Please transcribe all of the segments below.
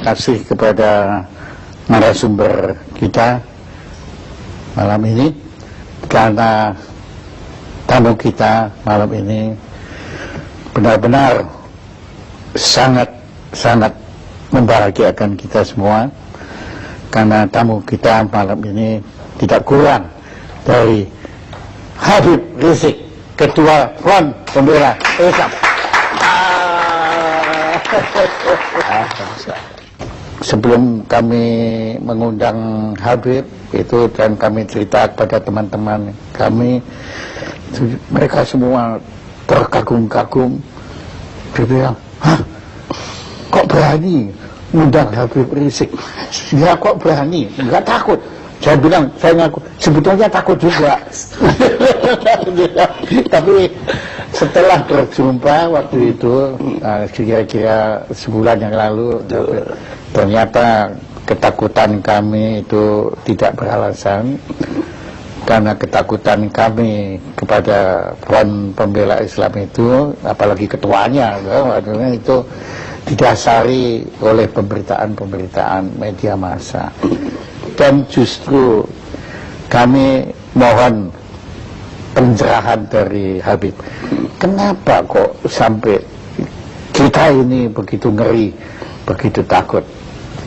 kasih kepada narasumber kita malam ini, karena tamu kita malam ini benar-benar sangat membahagiakan kita semua, karena tamu kita malam ini tidak kurang dari Habib Rizik, Ketua Front Pembela Islam. Sebelum kami mengundang Habib itu dan kami cerita kepada teman-teman kami, mereka semua terkagum-kagum. Dia bilang, hah, kok berani ngundang Habib Rizik? Ya kok berani, nggak takut. Saya bilang, saya ngaku, sebetulnya takut juga. Tapi setelah berjumpa waktu itu, kira-kira sebulan yang lalu, ternyata ketakutan kami itu tidak beralasan. Karena ketakutan kami kepada Front Pembela Islam itu, apalagi ketuanya, itu didasari oleh pemberitaan-pemberitaan media massa. Dan justru kami mohon pencerahan dari Habib. Kenapa kok sampai kita ini begitu ngeri, begitu takut?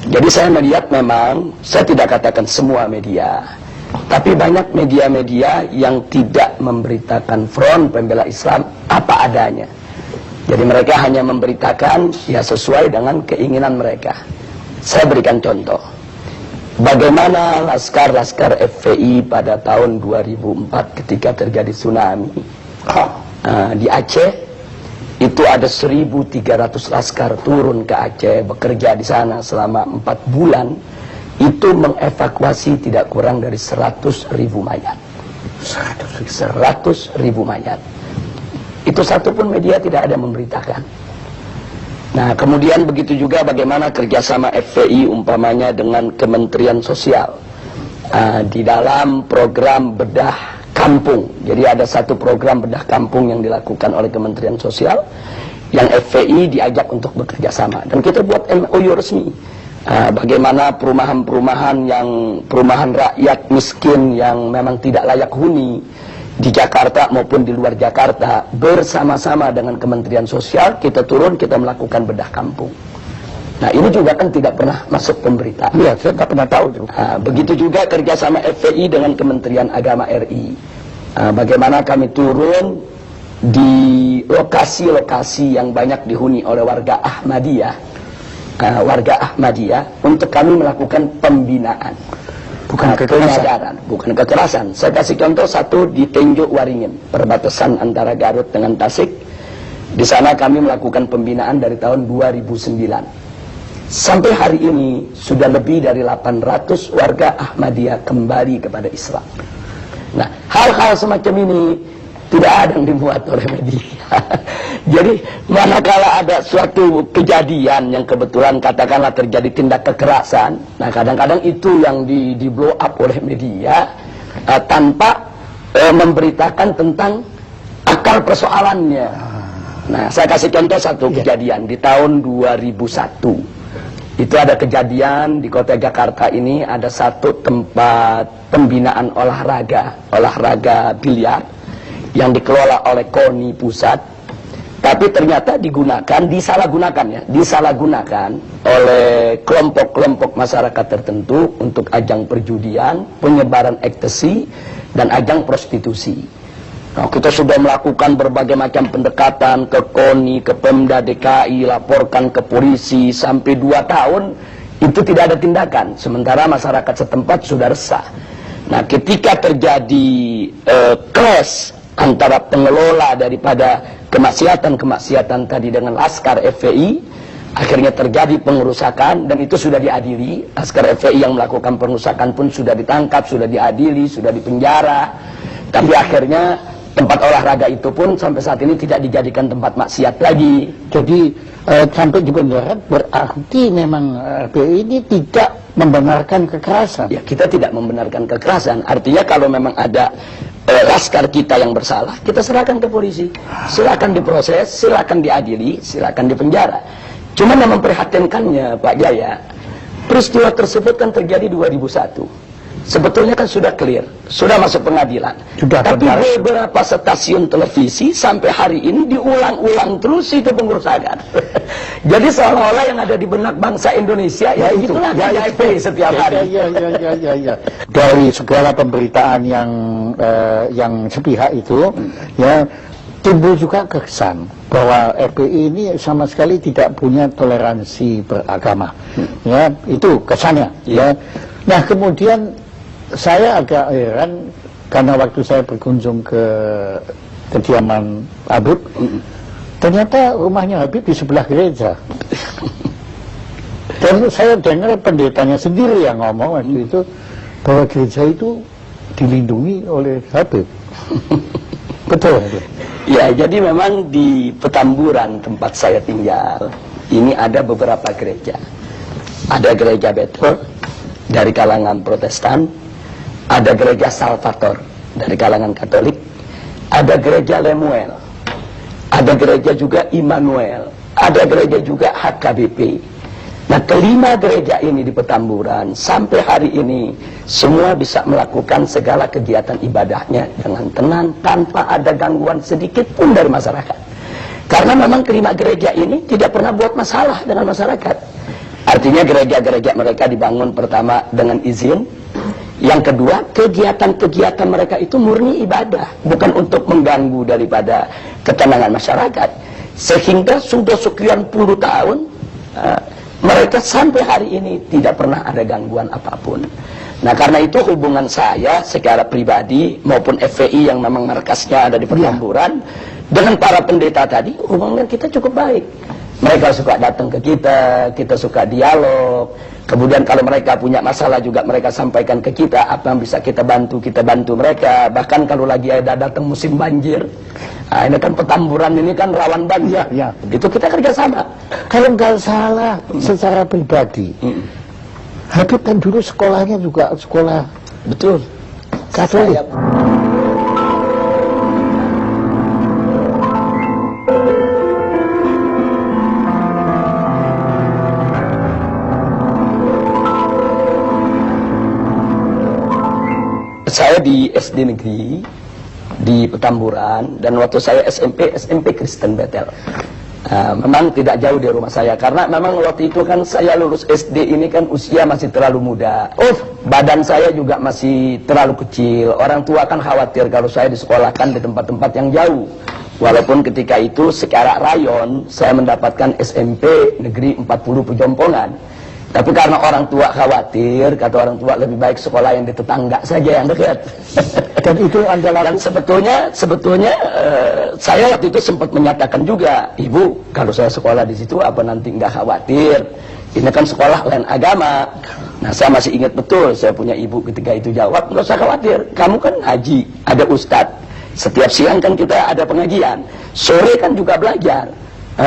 Jadi saya melihat memang, saya tidak katakan semua media, tapi banyak media-media yang tidak memberitakan Front Pembela Islam apa adanya. Jadi mereka hanya memberitakan ya sesuai dengan keinginan mereka. Saya berikan contoh. Bagaimana laskar-laskar FPI pada tahun 2004 ketika terjadi tsunami di Aceh, itu ada 1.300 laskar turun ke Aceh, bekerja di sana selama 4 bulan, itu mengevakuasi tidak kurang dari 100.000 mayat. 100.000 mayat. Itu satu pun media tidak ada memberitakan. Nah, kemudian begitu juga bagaimana kerjasama FPI umpamanya dengan Kementerian Sosial di dalam program bedah kampung. Jadi ada satu program bedah kampung yang dilakukan oleh Kementerian Sosial yang FPI diajak untuk bekerja sama. Dan kita buat MOU resmi. Bagaimana perumahan rakyat miskin yang memang tidak layak huni di Jakarta maupun di luar Jakarta, bersama-sama dengan Kementerian Sosial kita turun, kita melakukan bedah kampung. Nah, ini juga kan tidak pernah masuk pemberitaan. Iya, saya nggak pernah tahu. Begitu juga kerjasama FPI dengan Kementerian Agama RI. Bagaimana kami turun di lokasi-lokasi yang banyak dihuni oleh warga Ahmadiyah, untuk kami melakukan pembinaan. Bukan kekerasan. Saya kasih contoh satu di Tenjo Waringin, perbatasan antara Garut dengan Tasik. Di sana kami melakukan pembinaan dari tahun 2009. Sampai hari ini sudah lebih dari 800 warga Ahmadiyah kembali kepada Islam. Nah, hal-hal semacam ini tidak ada yang dimuat oleh media. Jadi manakala ada suatu kejadian yang kebetulan katakanlah terjadi tindak kekerasan, nah kadang-kadang itu yang di blow up oleh media tanpa memberitakan tentang akar persoalannya. Nah, saya kasih contoh satu kejadian di tahun 2001. Itu ada kejadian di kota Jakarta ini, ada satu tempat pembinaan olahraga biliar yang dikelola oleh KONI pusat. Tapi ternyata disalahgunakan oleh kelompok-kelompok masyarakat tertentu untuk ajang perjudian, penyebaran ekstasi, dan ajang prostitusi. Nah, kita sudah melakukan berbagai macam pendekatan ke KONI, ke Pemda DKI, laporkan ke polisi, sampai 2 tahun itu tidak ada tindakan. Sementara masyarakat setempat sudah resah. Nah, ketika terjadi clash antara pengelola daripada kemaksiatan tadi dengan laskar FPI, akhirnya terjadi pengerusakan, dan itu sudah diadili. Laskar FPI yang melakukan pengerusakan pun sudah ditangkap, sudah diadili, sudah dipenjara. Tapi akhirnya tempat olahraga itu pun sampai saat ini tidak dijadikan tempat maksiat lagi. Jadi sampai di penjara berarti memang FPI ini tidak membenarkan kekerasan. Ya, kita tidak membenarkan kekerasan. Artinya kalau memang ada laskar kita yang bersalah, kita serahkan ke polisi. Silakan diproses, silakan diadili, silakan dipenjara. Cuman yang memprihatinkannya Pak Jaya, peristiwa tersebut kan terjadi 2001. Sebetulnya kan sudah clear, sudah masuk pengadilan. Sudah, tapi benar. beberapa stasiun televisi sampai hari ini diulang-ulang terus itu pengurusan. Jadi seolah-olah yang ada di benak bangsa Indonesia ya itulah KJP setiap hari. Ya. Dari segala pemberitaan yang sepihak itu, ya timbul juga kesan bahwa FPI ini sama sekali tidak punya toleransi beragama. Ya, itu kesannya. Ya. Nah, kemudian saya agak heran karena waktu saya berkunjung ke kediaman Habib, ternyata rumahnya Habib di sebelah gereja. Dan saya dengar pendetanya sendiri yang ngomong waktu itu bahwa gereja itu dilindungi oleh Habib. Betul. Ya, jadi memang di Petamburan tempat saya tinggal ini ada beberapa gereja. Ada gereja Bethel dari kalangan Protestan, ada gereja Salvator dari kalangan Katolik, ada gereja Lemuel, ada gereja juga Immanuel, ada gereja juga HKBP. Nah, kelima gereja ini di Petamburan sampai hari ini semua bisa melakukan segala kegiatan ibadahnya dengan tenang tanpa ada gangguan sedikit pun dari masyarakat. Karena memang kelima gereja ini tidak pernah buat masalah dengan masyarakat. Artinya gereja-gereja mereka dibangun pertama dengan izin. Yang kedua, kegiatan-kegiatan mereka itu murni ibadah, bukan untuk mengganggu daripada ketenangan masyarakat. Sehingga sudah sekian puluh tahun mereka sampai hari ini tidak pernah ada gangguan apapun. Nah, karena itu hubungan saya secara pribadi maupun FPI yang memang markasnya ada di Petamburan dengan para pendeta tadi, hubungan kita cukup baik. Mereka suka datang ke kita, kita suka dialog. Kemudian kalau mereka punya masalah juga mereka sampaikan ke kita, apa yang bisa kita bantu mereka. Bahkan kalau lagi ada datang musim banjir, nah ini kan Petamburan ini kan rawan banjir, Ya. itu kita kerjasama. Kalau nggak salah secara pribadi, Habib kan dulu sekolahnya juga sekolah Betul. Katolik. Saya di SD negeri di Petamburan, dan waktu saya SMP Kristen Bethel. Memang tidak jauh dari rumah saya, karena memang waktu itu kan saya lulus SD ini kan usia masih terlalu muda. Badan saya juga masih terlalu kecil. Orang tua kan khawatir kalau saya disekolahkan di tempat-tempat yang jauh. Walaupun ketika itu secara rayon saya mendapatkan SMP negeri 40 Pejompongan. Tapi karena orang tua khawatir, kata orang tua lebih baik sekolah yang di tetangga saja yang dekat. Dan itu Anda lakukan. Dan sebetulnya saya waktu itu sempat menyatakan juga, Ibu, kalau saya sekolah di situ apa nanti nggak khawatir? Ini kan sekolah lain agama. Nah, saya masih ingat betul, saya punya ibu ketika itu jawab, nggak usah khawatir, kamu kan haji, ada ustadz. Setiap siang kan kita ada pengajian, sore kan juga belajar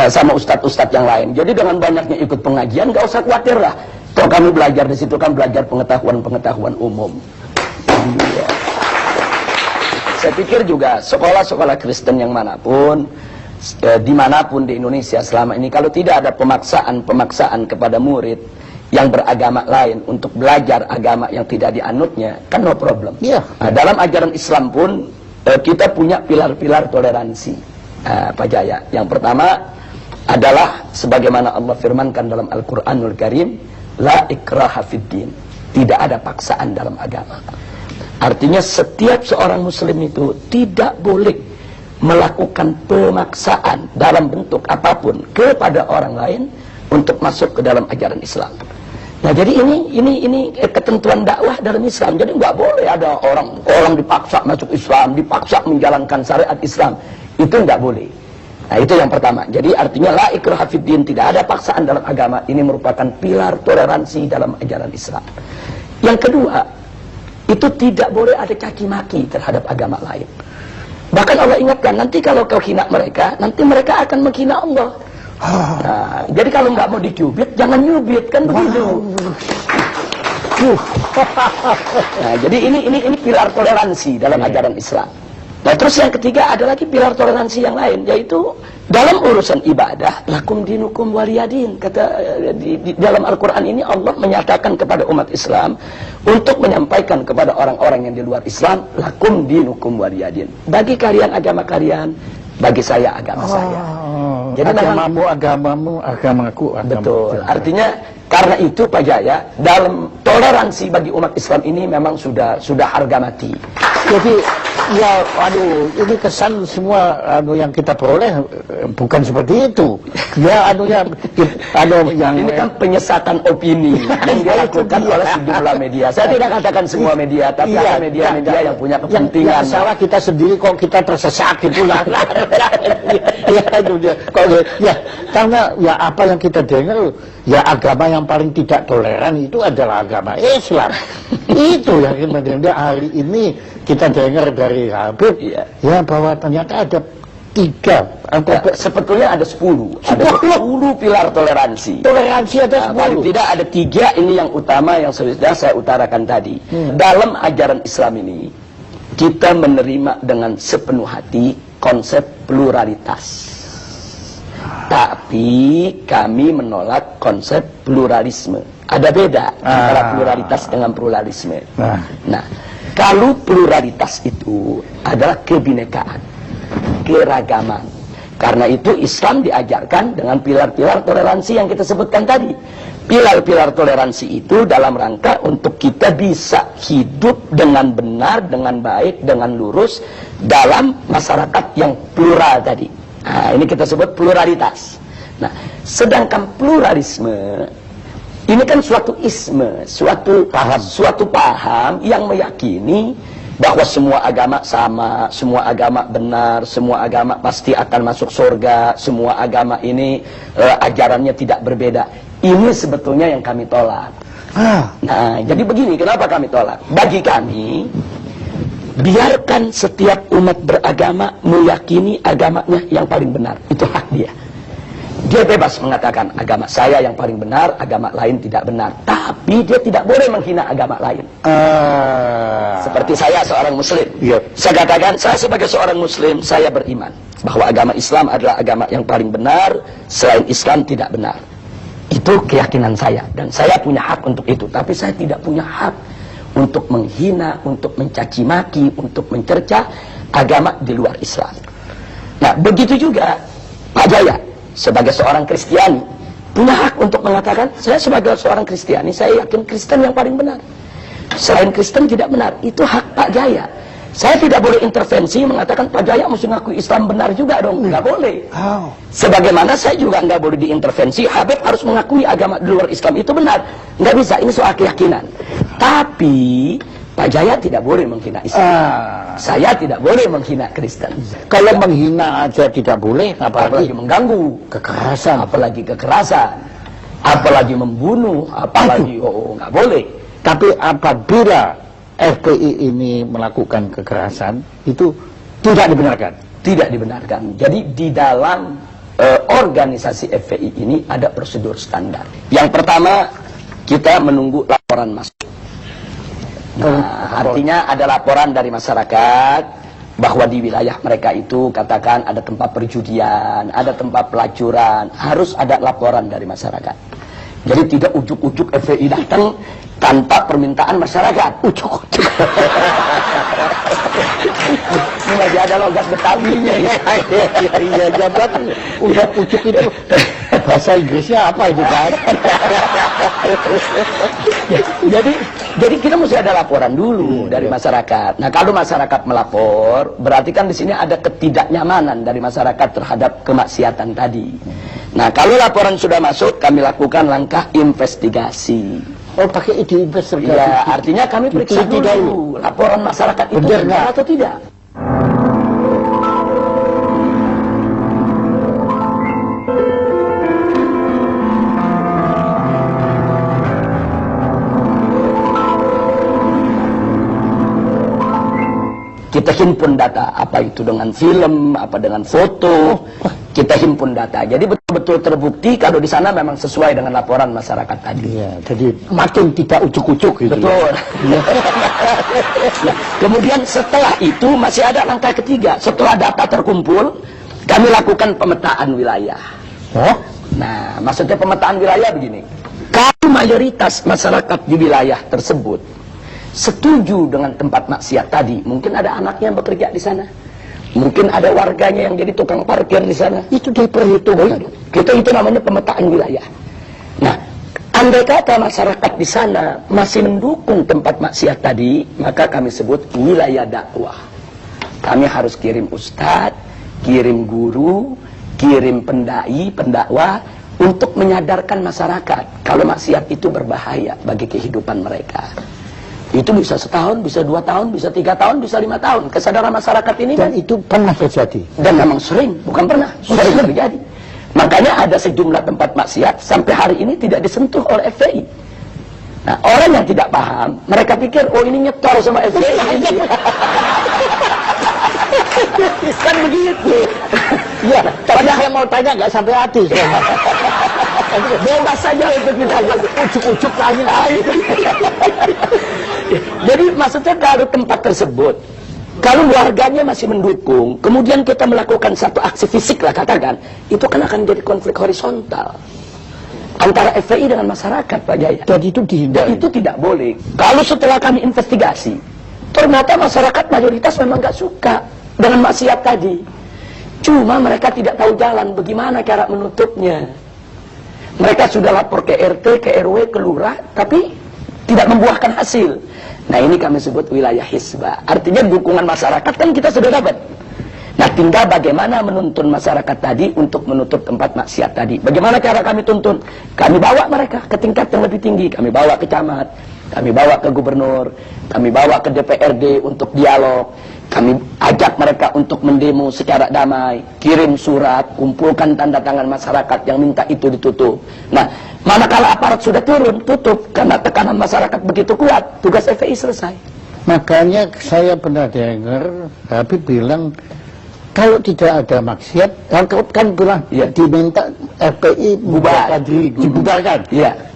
sama ustadz-ustadz yang lain. Jadi dengan banyaknya ikut pengajian, nggak usah khawatir lah. Toh kamu belajar di situ kan belajar pengetahuan umum. Iya. Saya pikir juga sekolah-sekolah Kristen yang manapun, dimanapun di Indonesia selama ini, kalau tidak ada pemaksaan kepada murid yang beragama lain untuk belajar agama yang tidak dianutnya, kan no problem. Iya. Nah, dalam ajaran Islam pun kita punya pilar-pilar toleransi, Pak Jaya. Yang pertama adalah sebagaimana Allah firmankan dalam Al-Quranul Karim, la ikraha fiddin, tidak ada paksaan dalam agama. Artinya setiap seorang muslim itu tidak boleh melakukan pemaksaan dalam bentuk apapun kepada orang lain untuk masuk ke dalam ajaran Islam. Nah, jadi ini ketentuan dakwah dalam Islam. Jadi nggak boleh ada orang dipaksa masuk Islam, dipaksa menjalankan syariat Islam. Itu nggak boleh. Nah, itu yang pertama. Jadi artinya la ikraha fiddin, tidak ada paksaan dalam agama. Ini merupakan pilar toleransi dalam ajaran Islam. Yang kedua, itu tidak boleh ada caci maki terhadap agama lain. Bahkan Allah ingatkan, nanti kalau kau hina mereka, nanti mereka akan menghina Allah. Nah, jadi kalau nggak mau dicubit, jangan nyubit, kan begitu. Nah, jadi ini pilar toleransi dalam ajaran Islam. Nah terus yang ketiga ada lagi pilar toleransi yang lain, yaitu dalam urusan ibadah, lakum dinukum waliyadin. Kata di dalam Al-Quran ini Allah menyatakan kepada umat Islam untuk menyampaikan kepada orang-orang yang di luar Islam, lakum dinukum waliyadin. Bagi kalian agama kalian, bagi saya agama saya. Jadi agamamu, agamaku, betul. Artinya karena itu Pak Jaya, dalam toleransi bagi umat Islam ini memang sudah harga mati. Jadi ya, aduh, ini kesan semua yang kita peroleh bukan seperti itu. Ya, yang ini kan penyesatan opini yang dilakukan oleh sejumlah media. Saya tidak katakan semua media, tapi ada media-media yang punya kepentingan. Salah kita sendiri kok kita tersesat itulah. Ya, itu dia. Ya, karena ya apa yang kita dengar, ya agama yang paling tidak toleran itu adalah agama Islam. Itu yang kita hari ini kita dengar dari Habib, ya bahwa ternyata ada 3 atau sebetulnya ada 10. Ada 10 pilar toleransi. Toleransi ada 10. Paling tidak ada 3 ini yang utama yang sudah saya utarakan tadi. Dalam ajaran Islam ini kita menerima dengan sepenuh hati konsep pluralitas. Tapi kami menolak konsep pluralisme. Ada beda antara pluralitas dengan pluralisme. Nah, kalau pluralitas itu adalah kebinekaan, keragaman. Karena itu Islam diajarkan dengan pilar-pilar toleransi yang kita sebutkan tadi. Pilar-pilar toleransi itu dalam rangka untuk kita bisa hidup dengan benar, dengan baik, dengan lurus dalam masyarakat yang plural tadi. Nah, ini kita sebut pluralitas. Nah, sedangkan pluralisme ini kan suatu isme, suatu paham yang meyakini bahwa semua agama sama, semua agama benar, semua agama pasti akan masuk surga, semua agama ini ajarannya tidak berbeda. Ini sebetulnya yang kami tolak. Nah, jadi begini, kenapa kami tolak? Bagi kami, biarkan setiap umat beragama meyakini agamanya yang paling benar. Itu hak dia. Dia bebas mengatakan agama saya yang paling benar, agama lain tidak benar. Tapi dia tidak boleh menghina agama lain. Seperti saya seorang muslim. Saya katakan, saya sebagai seorang muslim, saya beriman bahwa agama Islam adalah agama yang paling benar, selain Islam tidak benar. Itu keyakinan saya. Dan saya punya hak untuk itu. Tapi saya tidak punya hak untuk menghina, untuk mencaci maki, untuk mencerca agama di luar Islam. Nah, begitu juga Pak Jaya sebagai seorang Kristiani punya hak untuk mengatakan, saya sebagai seorang Kristiani, saya yakin Kristen yang paling benar, selain Kristen tidak benar. Itu hak Pak Jaya. Saya tidak boleh intervensi mengatakan Pak Jaya mesti ngaku Islam benar juga dong. Nggak boleh. Sebagaimana saya juga nggak boleh diintervensi, Habib harus mengakui agama di luar Islam itu benar. Nggak bisa, ini soal keyakinan. Tapi Pak Jaya tidak boleh menghina Islam. Saya tidak boleh menghina Kristen. Kalau menghina aja tidak boleh, apalagi mengganggu, apalagi kekerasan, apalagi membunuh, apalagi nggak boleh. Tapi apabila FPI ini melakukan kekerasan, itu tidak dibenarkan. Tidak dibenarkan. Jadi di dalam organisasi FPI ini ada prosedur standar. Yang pertama, kita menunggu laporan masuk. Nah, artinya ada laporan dari masyarakat bahwa di wilayah mereka itu katakan ada tempat perjudian, ada tempat pelacuran, harus ada laporan dari masyarakat. Jadi tidak ujuk-ujuk FPI datang tanpa permintaan masyarakat. Ujuk-ujuk. Ini lagi ada logat Betawinya. Iya, jabat. Ujuk-ujuk itu bahasa Inggrisnya apa itu kan? Jadi kita mesti ada laporan dulu dari masyarakat. Nah, kalau masyarakat melapor, berarti kan di sini ada ketidaknyamanan dari masyarakat terhadap kemaksiatan tadi. Nah, kalau laporan sudah masuk, kami lakukan langkah investigasi. Oh, pakai ide investigasi. Ya, artinya kami periksa dulu laporan masyarakat itu benar atau tidak. Kita himpun data, apa itu dengan film, apa dengan foto, kita himpun data. Jadi betul terbukti kalau di sana memang sesuai dengan laporan masyarakat tadi. Iya, jadi makin tidak ujuk-ujuk gitu. Betul. Nah, kemudian setelah itu masih ada langkah ketiga. Setelah data terkumpul, kami lakukan pemetaan wilayah. Oh? Nah, maksudnya pemetaan wilayah begini. Kalau mayoritas masyarakat di wilayah tersebut setuju dengan tempat maksiat tadi, mungkin ada anaknya yang bekerja di sana. Mungkin ada warganya yang jadi tukang parkir di sana. Itu diperhitungkan. Kita itu namanya pemetaan wilayah. Nah, andai kata masyarakat di sana masih mendukung tempat maksiat tadi, maka kami sebut wilayah dakwah. Kami harus kirim ustadz, kirim guru, kirim pendai, pendakwah untuk menyadarkan masyarakat kalau maksiat itu berbahaya bagi kehidupan mereka. Itu bisa setahun, bisa 2 tahun, bisa 3 tahun, bisa 5 tahun. Kesadaran masyarakat ini Dan itu pernah terjadi. dan memang sering, bukan pernah, sering terjadi. Makanya ada sejumlah tempat maksiat sampai hari ini tidak disentuh oleh FPI. Nah, orang yang tidak paham, mereka pikir, oh ini nyetor sama FPI. Kan begitu. Iya, padahal yang mau tanya nggak sampai hati. Bebas saja untuk ditanya. Ujuk-ujuk tanya. Jadi maksudnya kalau tempat tersebut, kalau warganya masih mendukung, kemudian kita melakukan satu aksi fisik lah katakan, itu kan akan jadi konflik horizontal antara FPI dengan masyarakat, Pak Jaya. Dan itu Dan dihindari. itu tidak boleh. Kalau setelah kami investigasi, ternyata masyarakat mayoritas memang nggak suka dengan maksiat tadi. Cuma mereka tidak tahu jalan bagaimana cara menutupnya. Mereka sudah lapor ke RT, ke RW, ke lurah, tapi tidak membuahkan hasil. Nah, ini kami sebut wilayah hisbah. Artinya dukungan masyarakat kan kita sudah dapat. Nah, tinggal bagaimana menuntun masyarakat tadi untuk menutup tempat maksiat tadi. Bagaimana cara kami tuntun? Kami bawa mereka ke tingkat yang lebih tinggi. Kami bawa ke camat, kami bawa ke gubernur, kami bawa ke DPRD untuk dialog. Kami ajak mereka untuk mendemo secara damai, kirim surat, kumpulkan tanda tangan masyarakat yang minta itu ditutup. Nah, manakala aparat sudah turun, tutup, karena tekanan masyarakat begitu kuat, tugas FPI selesai. Makanya saya pernah dengar Habib bilang kalau tidak ada maksiat, kan bilang Iya. diminta FPI Bubar. dibubarkan. Iya.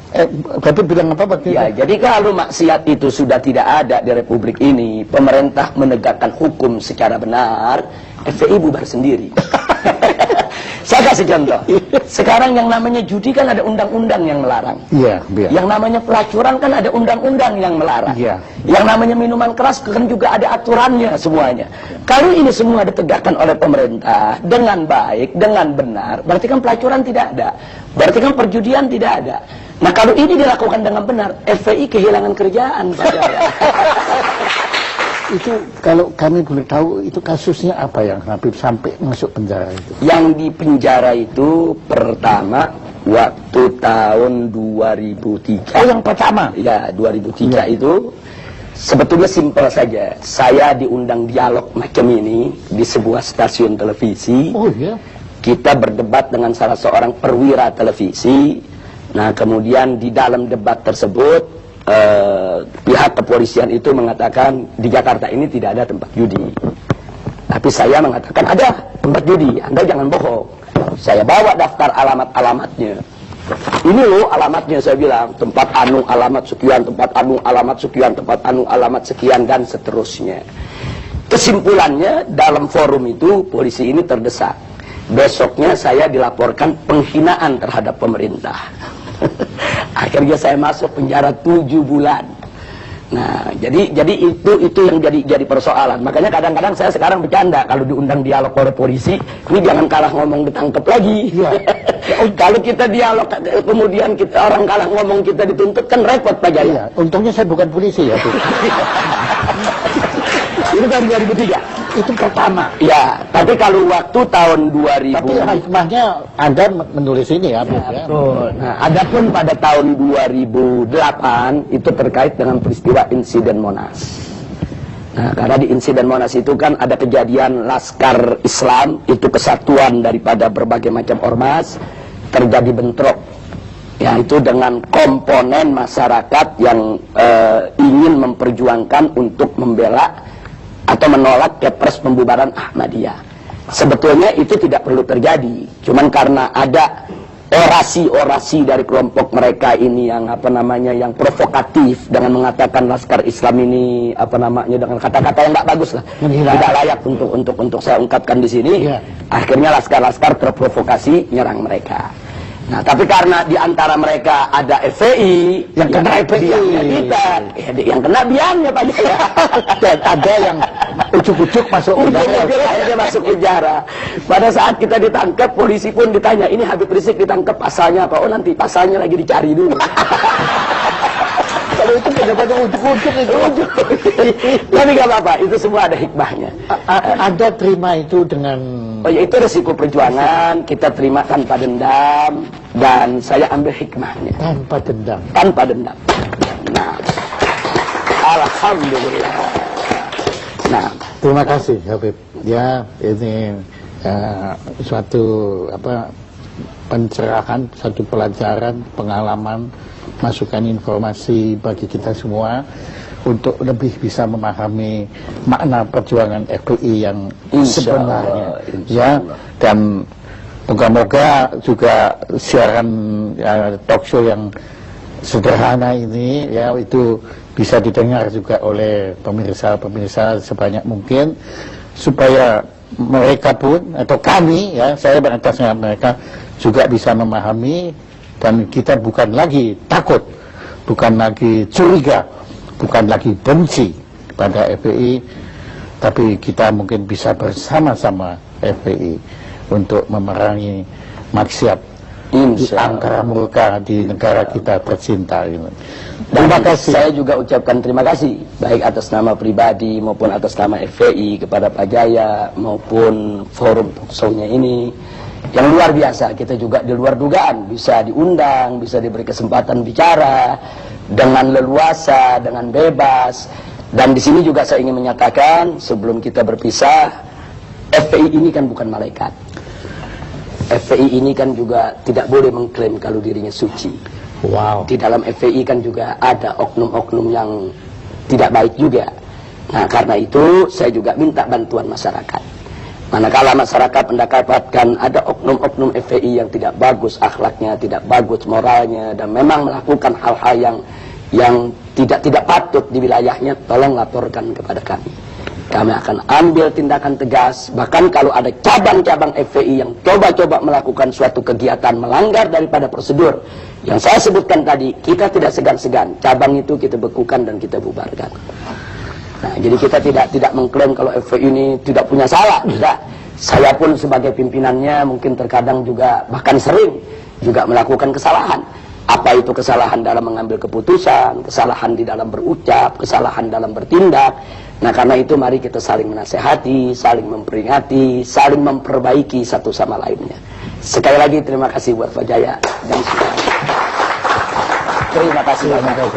Habib bilang apa waktu Ya, itu? jadi kalau maksiat itu sudah tidak ada di Republik ini, pemerintah menegakkan hukum secara benar, FPI bubar sendiri. Saya kasih contoh. Sekarang yang namanya judi kan ada undang-undang yang melarang. Iya, iya. Yang namanya pelacuran kan ada undang-undang yang melarang. Iya. Yang namanya minuman keras kan juga ada aturannya semuanya. Kalau ini semua ditegakkan oleh pemerintah dengan baik, dengan benar, berarti kan pelacuran tidak ada. Berarti kan perjudian tidak ada. Nah, kalau ini dilakukan dengan benar, FPI kehilangan kerjaan, Pak Jaya. Itu kalau kami boleh tahu itu kasusnya apa yang Habib sampai masuk penjara itu? Yang di penjara itu pertama waktu tahun 2003. Oh, yang pertama? Ya, 2003 itu sebetulnya simpel saja. Saya diundang dialog macam ini di sebuah stasiun televisi. Oh iya. Kita berdebat dengan salah seorang perwira televisi. Nah, kemudian di dalam debat tersebut pihak kepolisian itu mengatakan di Jakarta ini tidak ada tempat judi. Tapi saya mengatakan ada tempat judi, Anda jangan bohong. Saya bawa daftar alamat-alamatnya. Ini loh alamatnya, saya bilang, tempat anu alamat sekian, tempat anu alamat sekian, tempat anu alamat sekian, dan seterusnya. Kesimpulannya, dalam forum itu polisi ini terdesak. Besoknya saya dilaporkan penghinaan terhadap pemerintah. Akhirnya saya masuk penjara 7 bulan. Nah, jadi itu yang jadi persoalan. Makanya kadang-kadang saya sekarang bercanda kalau diundang dialog oleh polisi, ini jangan kalah ngomong ditangkap lagi. Iya. Kalau kita dialog kemudian orang kalah ngomong kita dituntut kan repot, Pak Jaya. Iya, untungnya saya bukan polisi ya, Bu. Ini tahun 2003. Itu pertama. Ya, tapi kalau waktu tahun 2000. Tapi hikmahnya Anda menulis ini ya, Bu. Ya. Betul. Nah, adapun pada tahun 2008 itu terkait dengan peristiwa insiden Monas. Nah, karena di insiden Monas itu kan ada kejadian Laskar Islam, itu kesatuan daripada berbagai macam ormas, terjadi bentrok. Ya, itu dengan komponen masyarakat yang ingin memperjuangkan untuk membela atau menolak Kepres pembubaran Ahmadiyah. Sebetulnya itu tidak perlu terjadi, cuman karena ada orasi-orasi dari kelompok mereka ini yang yang provokatif dengan mengatakan Laskar Islam ini dengan kata-kata yang nggak bagus lah, tidak layak untuk saya ungkapkan di sini. Akhirnya laskar-laskar terprovokasi nyerang mereka. Nah, tapi karena di antara mereka ada FPI, yang kena biangnya kita, yang kena biangnya Pak Jaya. Dan ada yang ujuk-ujuk masuk penjara. Pada saat kita ditangkap, polisi pun ditanya, ini Habib Rizik ditangkap pasalnya apa? Oh, nanti pasalnya lagi dicari dulu. Kalau itu pendapatnya ujuk-ujuk itu. Tapi nggak apa-apa, itu semua ada hikmahnya. Ada terima itu dengan... Oh ya, itu resiko perjuangan, kita terima tanpa dendam, dan saya ambil hikmahnya. Tanpa dendam. Tanpa dendam. Nah, alhamdulillah. Nah, terima kasih Habib. Ya, ini suatu pencerahan, satu pelajaran, pengalaman, masukan informasi bagi kita semua untuk lebih bisa memahami makna perjuangan FPI yang sebenarnya. Ya, dan moga-moga juga siaran talk show yang sederhana ini ya itu bisa didengar juga oleh pemirsa-pemirsa sebanyak mungkin, supaya mereka pun atau kami, ya saya beratasnya mereka juga bisa memahami, dan kita bukan lagi takut, bukan lagi curiga, bukan lagi benci pada FPI, tapi kita mungkin bisa bersama-sama FPI untuk memerangi maksiat di angkara murka di negara kita tercinta ini. Terima kasih. Saya juga ucapkan terima kasih, baik atas nama pribadi maupun atas nama FPI kepada Pak Jaya maupun forum talkshow-nya ini yang luar biasa. Kita juga di luar dugaan bisa diundang, bisa diberi kesempatan bicara dengan leluasa, dengan bebas. Dan di sini juga saya ingin menyatakan sebelum kita berpisah, FPI ini kan bukan malaikat. FPI ini kan juga tidak boleh mengklaim kalau dirinya suci. Wow. Di dalam FPI kan juga ada oknum-oknum yang tidak baik juga. Nah, karena itu saya juga minta bantuan masyarakat. Manakala masyarakat mendapatkan ada oknum-oknum FPI yang tidak bagus akhlaknya, tidak bagus moralnya, dan memang melakukan hal-hal yang tidak patut di wilayahnya, tolong laporkan kepada kami. Kami akan ambil tindakan tegas. Bahkan kalau ada cabang-cabang FPI yang coba-coba melakukan suatu kegiatan melanggar daripada prosedur yang saya sebutkan tadi, kita tidak segan-segan. Cabang itu kita bekukan dan kita bubarkan. Nah, jadi kita tidak mengklaim kalau FPI ini tidak punya salah. Tidak. Saya pun sebagai pimpinannya mungkin terkadang juga bahkan sering juga melakukan kesalahan. Apa itu kesalahan dalam mengambil keputusan, kesalahan di dalam berucap, kesalahan dalam bertindak. Nah, karena itu mari kita saling menasehati, saling memperingati, saling memperbaiki satu sama lainnya. Sekali lagi terima kasih buat Pak Jaya dan semua. Terima kasih banyak.